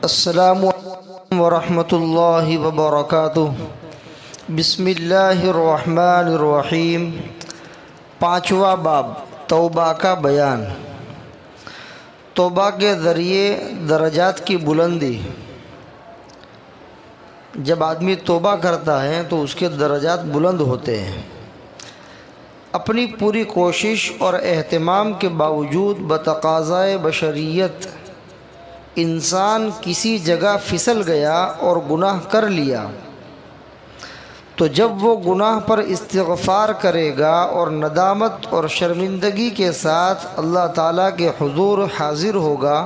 السلام علیکم ورحمۃ اللہ وبرکاتہ۔ بسم اللہ الرحمن الرحیم۔ پانچواں باب، توبہ کا بیان۔ توبہ کے ذریعے درجات کی بلندی۔ جب آدمی توبہ کرتا ہے تو اس کے درجات بلند ہوتے ہیں۔ اپنی پوری کوشش اور اہتمام کے باوجود بتقاضائے بشریت انسان کسی جگہ پھسل گیا اور گناہ کر لیا، تو جب وہ گناہ پر استغفار کرے گا اور ندامت اور شرمندگی کے ساتھ اللہ تعالیٰ کے حضور حاضر ہوگا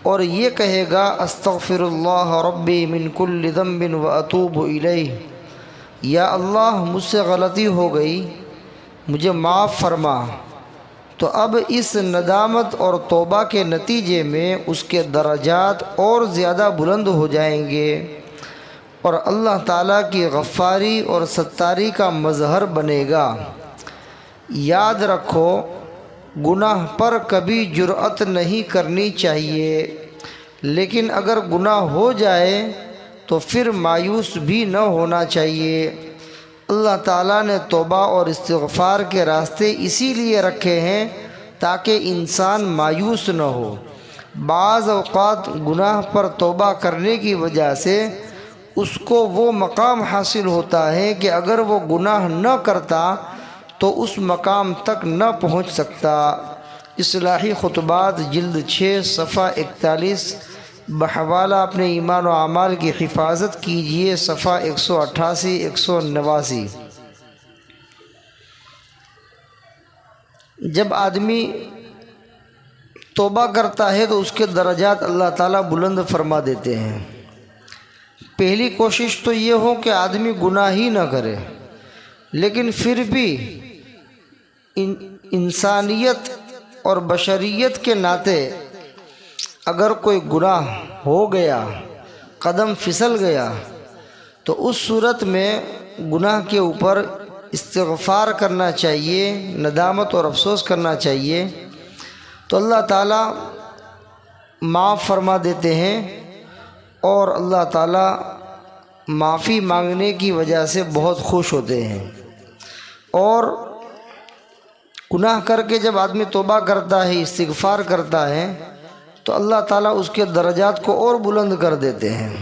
اور یہ کہے گا استغفر اللہ ربی من کل ذنب واتوب الیہ، یا اللہ مجھ سے غلطی ہو گئی، مجھے معاف فرما، تو اب اس ندامت اور توبہ کے نتیجے میں اس کے درجات اور زیادہ بلند ہو جائیں گے اور اللہ تعالیٰ کی غفاری اور ستاری کا مظہر بنے گا۔ یاد رکھو، گناہ پر کبھی جرأت نہیں کرنی چاہیے، لیکن اگر گناہ ہو جائے تو پھر مایوس بھی نہ ہونا چاہیے۔ اللہ تعالیٰ نے توبہ اور استغفار کے راستے اسی لیے رکھے ہیں تاکہ انسان مایوس نہ ہو۔ بعض اوقات گناہ پر توبہ کرنے کی وجہ سے اس کو وہ مقام حاصل ہوتا ہے کہ اگر وہ گناہ نہ کرتا تو اس مقام تک نہ پہنچ سکتا۔ اصلاحی خطبات جلد 6 صفحہ 41، بحوالہ اپنے ایمان و اعمال کی حفاظت کیجئے، صفحہ 188 189۔ جب آدمی توبہ کرتا ہے تو اس کے درجات اللہ تعالیٰ بلند فرما دیتے ہیں۔ پہلی کوشش تو یہ ہو کہ آدمی گناہ ہی نہ کرے، لیکن پھر بھی انسانیت اور بشریت کے ناطے اگر کوئی گناہ ہو گیا، قدم پھسل گیا، تو اس صورت میں گناہ کے اوپر استغفار کرنا چاہیے، ندامت اور افسوس کرنا چاہیے، تو اللہ تعالیٰ معاف فرما دیتے ہیں اور اللہ تعالیٰ معافی مانگنے کی وجہ سے بہت خوش ہوتے ہیں۔ اور گناہ کر کے جب آدمی توبہ کرتا ہے، استغفار کرتا ہے، تو اللہ تعالیٰ اس کے درجات کو اور بلند کر دیتے ہیں۔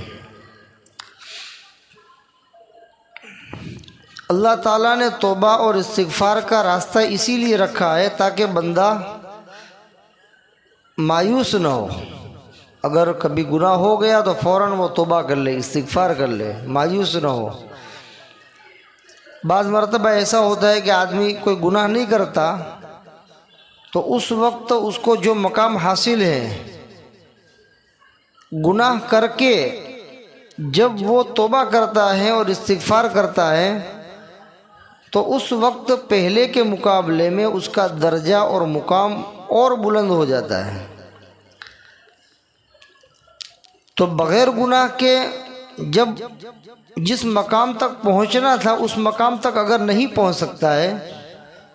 اللہ تعالیٰ نے توبہ اور استغفار کا راستہ اسی لیے رکھا ہے تاکہ بندہ مایوس نہ ہو۔ اگر کبھی گناہ ہو گیا تو فوراً وہ توبہ کر لے، استغفار کر لے، مایوس نہ ہو۔ بعض مرتبہ ایسا ہوتا ہے کہ آدمی کوئی گناہ نہیں کرتا تو اس وقت اس کو جو مقام حاصل ہے، گناہ کر کے جب وہ توبہ کرتا ہے اور استغفار کرتا ہے تو اس وقت پہلے کے مقابلے میں اس کا درجہ اور مقام اور بلند ہو جاتا ہے۔ تو بغیر گناہ کے جب جس مقام تک پہنچنا تھا اس مقام تک اگر نہیں پہنچ سکتا ہے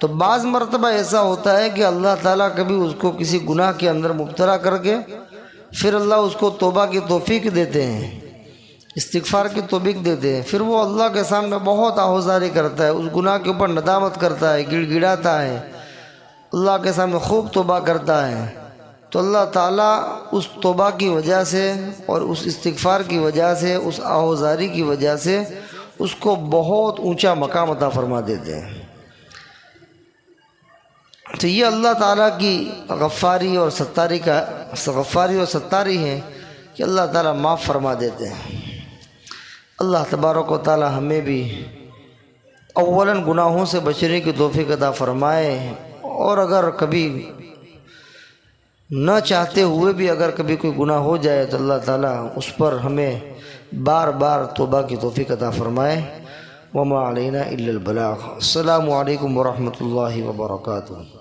تو بعض مرتبہ ایسا ہوتا ہے کہ اللہ تعالیٰ کبھی اس کو کسی گناہ کے اندر مبتلا کر کے پھر اللہ اس کو توبہ کی توفیق دیتے ہیں، استغفار کی توفیق دیتے ہیں، پھر وہ اللہ کے سامنے بہت آہوزاری کرتا ہے، اس گناہ کے اوپر ندامت کرتا ہے، گڑ گڑاتا ہے، اللہ کے سامنے خوب توبہ کرتا ہے، تو اللہ تعالیٰ اس توبہ کی وجہ سے اور اس استغفار کی وجہ سے، اس آہوزاری کی وجہ سے اس کو بہت اونچا مقام عطا فرما دیتے ہیں۔ تو یہ اللہ تعالیٰ کی غفاری اور ستاری ہے کہ اللہ تعالیٰ معاف فرما دیتے ہیں۔ اللہ تبارک و تعالیٰ ہمیں بھی اولاً گناہوں سے بچنے کی توفیق عطا فرمائے، اور اگر کبھی نہ چاہتے ہوئے بھی اگر کبھی کوئی گناہ ہو جائے تو اللہ تعالیٰ اس پر ہمیں بار بار توبہ کی توفیق عطا فرمائے۔ وما علینا الا البلاغ۔ السلام علیکم ورحمۃ اللہ وبرکاتہ۔